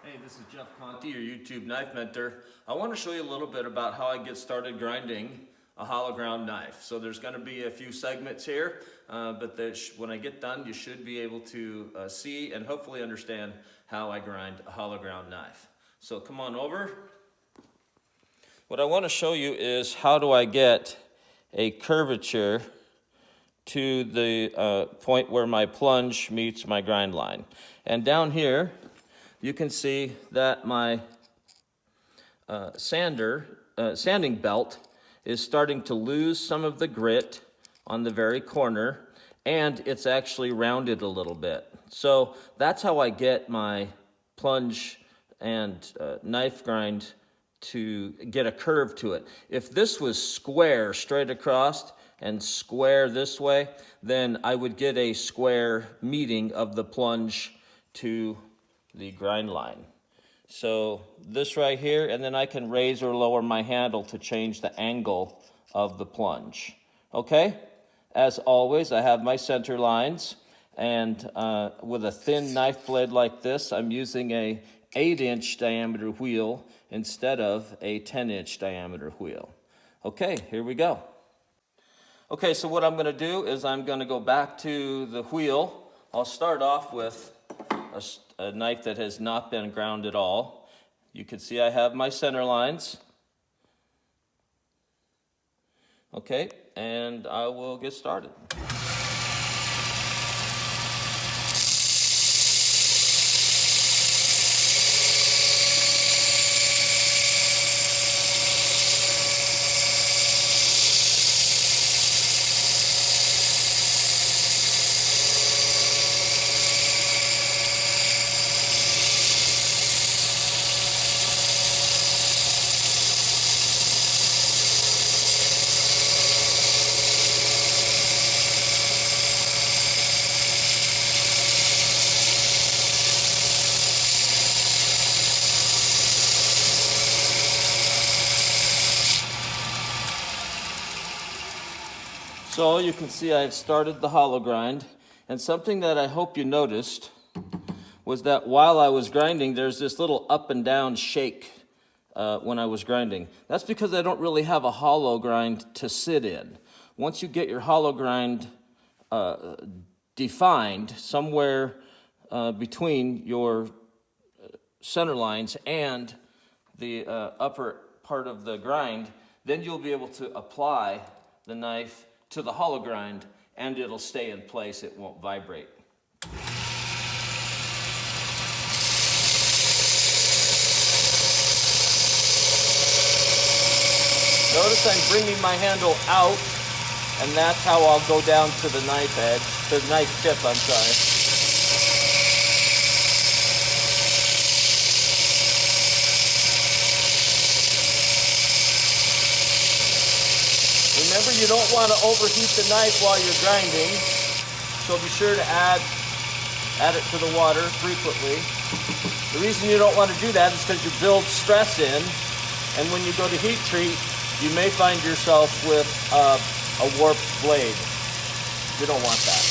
Hey, this is Jeff Conti, your YouTube knife mentor. I want to show you a little bit about how I get started grinding a hollow ground knife. So there's going to be a few segments here, but when I get done, you should be able to see and hopefully understand how I grind a hollow ground knife. So come on over. What I want to show you is how do I get a curvature to the point where my plunge meets my grind line. And down here, you can see that my sanding belt is starting to lose some of the grit on the very corner, and it's actually rounded a little bit. So that's how I get my plunge and knife grind to get a curve to it. If this was square straight across and square this way, then I would get a square meeting of the plunge to the grind line. So this right here, and then I can raise or lower my handle to change the angle of the plunge. Okay? As always, I have my center lines, and with a thin knife blade like this, I'm using a 8-inch diameter wheel instead of a 10-inch diameter wheel. Okay, here we go. Okay, so what I'm going to do is I'm going to go back to the wheel. I'll start off with a knife that has not been ground at all. You can see I have my center lines. Okay, and I will get started. So you can see I've started the hollow grind, and something that I hope you noticed was that while I was grinding, there's this little up and down shake when I was grinding. That's because I don't really have a hollow grind to sit in. Once you get your hollow grind defined somewhere between your center lines and the upper part of the grind, then you'll be able to apply the knife to the hollow grind, and it'll stay in place. It won't vibrate. Notice I'm bringing my handle out, and that's how I'll go down to the knife edge, the knife tip, I'm sorry. Remember, you don't want to overheat the knife while you're grinding, so be sure to add it to the water frequently. The reason you don't want to do that is because you build stress in, and when you go to heat treat, you may find yourself with a warped blade. You don't want that.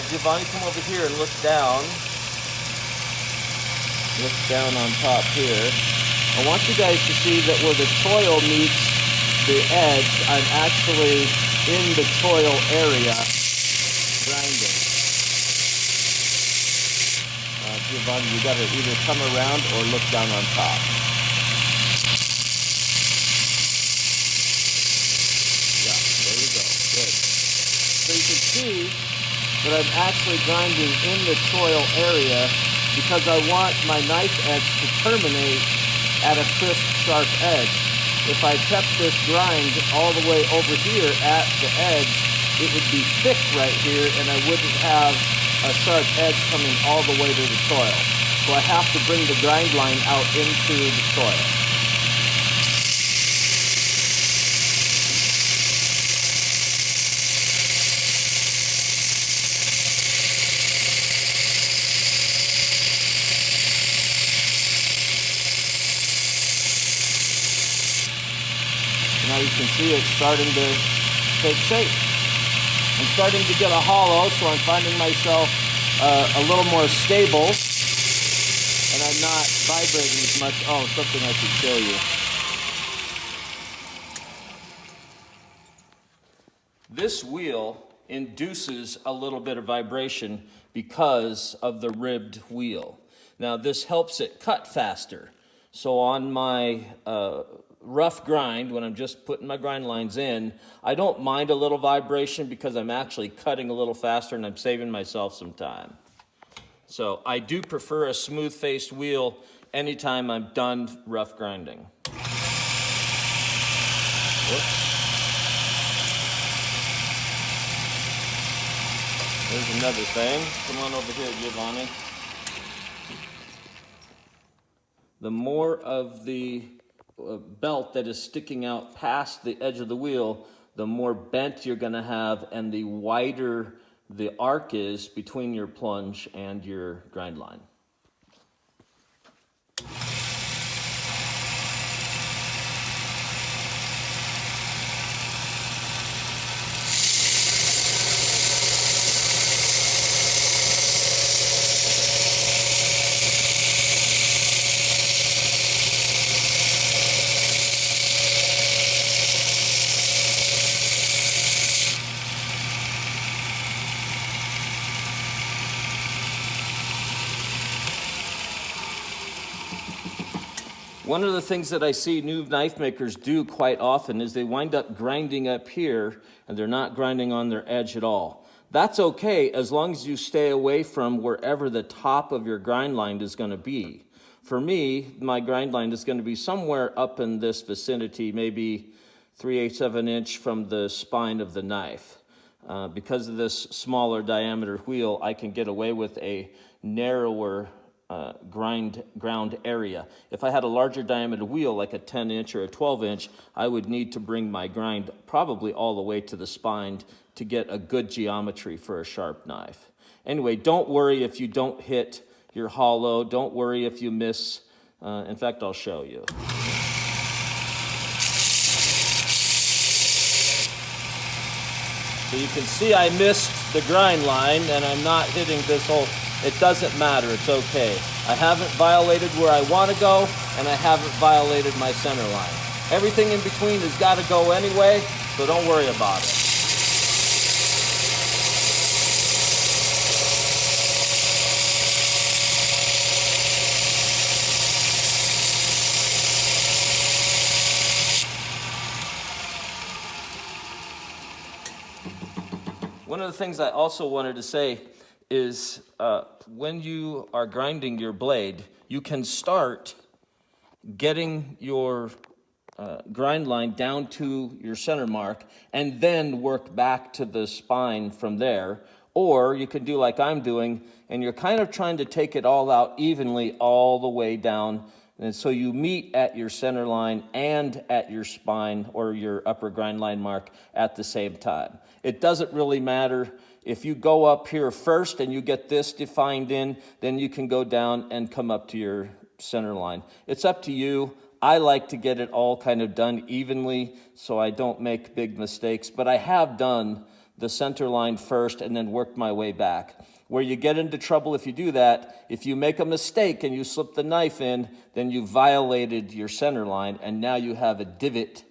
Giovanni, come over here and look down. Look down on top here. I want you guys to see that where the choil meets the edge, I'm actually in the choil area grinding. Giovanni, you got to either come around or look down on top. Yeah, there you go. Good. So you can see that I'm actually grinding in the choil area because I want my knife edge to terminate at a crisp, sharp edge. If I kept this grind all the way over here at the edge, it would be thick right here, and I wouldn't have a sharp edge coming all the way to the choil. So I have to bring the grind line out into the choil. Now you can see it's starting to take shape. I'm starting to get a hollow, so I'm finding myself a little more stable, and I'm not vibrating as much. Oh, something I should show you. This wheel induces a little bit of vibration because of the ribbed wheel. Now this helps it cut faster. So on my rough grind, when I'm just putting my grind lines in, I don't mind a little vibration because I'm actually cutting a little faster and I'm saving myself some time. So I do prefer a smooth-faced wheel anytime I'm done rough grinding. Whoops. There's another thing. Come on over here, Giovanni. The more of the belt that is sticking out past the edge of the wheel, the more bent you're going to have, and the wider the arc is between your plunge and your grind line. One of the things that I see new knife makers do quite often is they wind up grinding up here and they're not grinding on their edge at all. That's okay as long as you stay away from wherever the top of your grind line is going to be. For me, my grind line is going to be somewhere up in this vicinity, maybe 3/8 of an inch from the spine of the knife. Because of this smaller diameter wheel, I can get away with a narrower ground area. If I had a larger diameter wheel, like a 10-inch or a 12-inch, I would need to bring my grind probably all the way to the spine to get a good geometry for a sharp knife. Anyway, don't worry if you don't hit your hollow. Don't worry if you miss. In fact, I'll show you. So you can see I missed the grind line and I'm not hitting this hole. It doesn't matter, it's okay. I haven't violated where I want to go, and I haven't violated my center line. Everything in between has got to go anyway, so don't worry about it. One of the things I also wanted to say is when you are grinding your blade, you can start getting your grind line down to your center mark and then work back to the spine from there. Or you can do like I'm doing, and you're kind of trying to take it all out evenly all the way down. And so you meet at your center line and at your spine or your upper grind line mark at the same time. It doesn't really matter. If you go up here first and you get this defined in, then you can go down and come up to your center line. It's up to you. I like to get it all kind of done evenly so I don't make big mistakes, but I have done the center line first and then worked my way back. Where you get into trouble if you do that, if you make a mistake and you slip the knife in, then you violated your center line and now you have a divot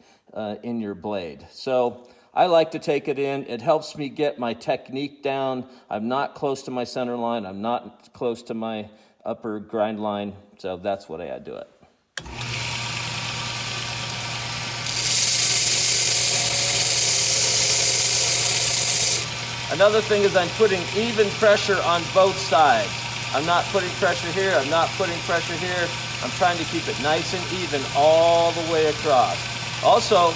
in your blade. So I like to take it in. It helps me get my technique down. I'm not close to my center line. I'm not close to my upper grind line. So that's the way I do it. Another thing is I'm putting even pressure on both sides. I'm not putting pressure here. I'm not putting pressure here. I'm trying to keep it nice and even all the way across. Also,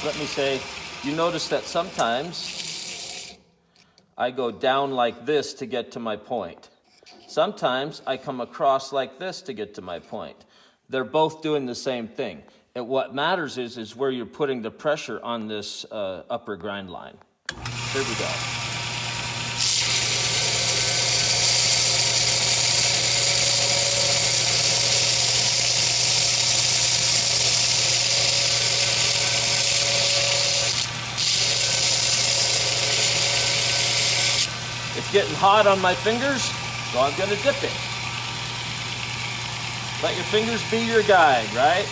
let me say, you notice that sometimes I go down like this to get to my point. Sometimes I come across like this to get to my point. They're both doing the same thing. And what matters is where you're putting the pressure on this upper grind line. Here we go. It's getting hot on my fingers, so I'm gonna dip it. Let your fingers be your guide, right?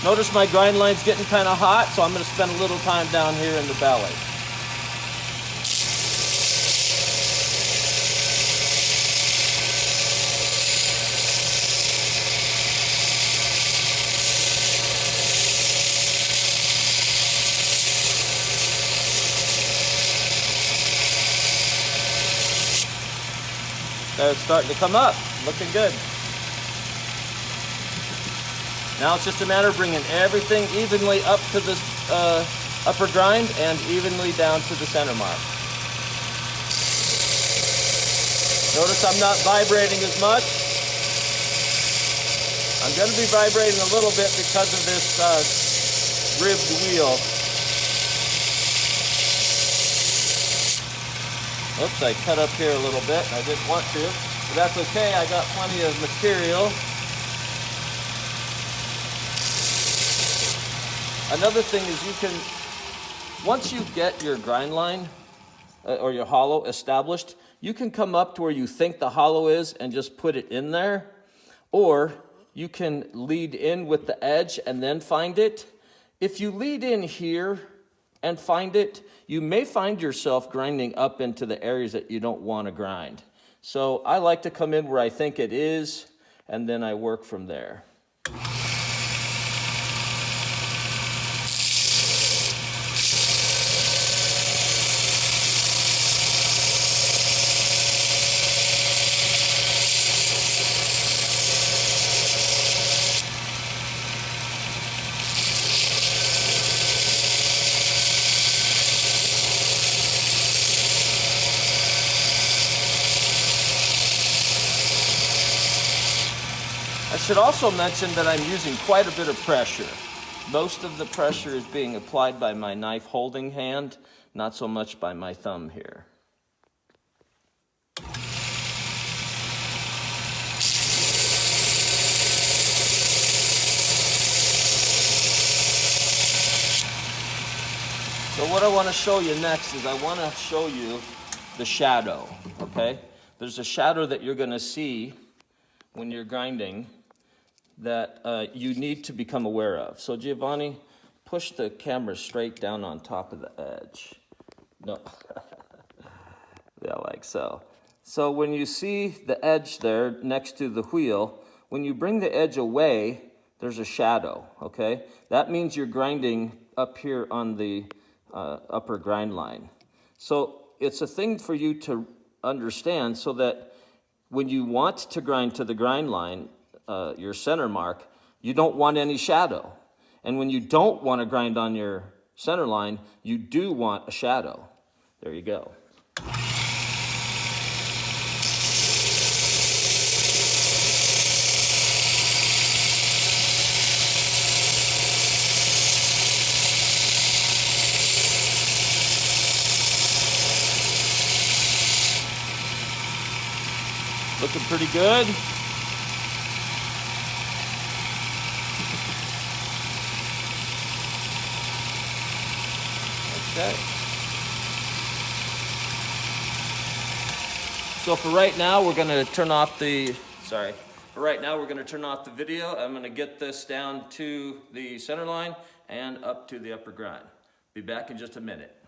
Notice my grind line's getting kind of hot, so I'm gonna spend a little time down here in the belly. There, it's starting to come up, looking good. Now it's just a matter of bringing everything evenly up to the upper grind and evenly down to the center mark. Notice I'm not vibrating as much. I'm going to be vibrating a little bit because of this ribbed wheel. Oops, I cut up here a little bit. I didn't want to, but that's okay. I got plenty of material. Another thing is you can, once you get your grind line or your hollow established, you can come up to where you think the hollow is and just put it in there. Or you can lead in with the edge and then find it. If you lead in here and find it, you may find yourself grinding up into the areas that you don't want to grind. So I like to come in where I think it is, and then I work from there. I should also mention that I'm using quite a bit of pressure. Most of the pressure is being applied by my knife holding hand, not so much by my thumb here. So what I want to show you next is I want to show you the shadow, okay? There's a shadow that you're going to see when you're grinding that you need to become aware of. So Giovanni, push the camera straight down on top of the edge. No, yeah, like so. So when you see the edge there next to the wheel, when you bring the edge away, there's a shadow, okay? That means you're grinding up here on the upper grind line. So it's a thing for you to understand so that when you want to grind to the grind line, your center mark, you don't want any shadow. And when you don't want to grind on your center line, you do want a shadow. There you go. Looking pretty good. Okay. So for right now, we're going to turn off the, For right now, we're going to turn off the video. I'm going to get this down to the center line and up to the upper grind. Be back in just a minute.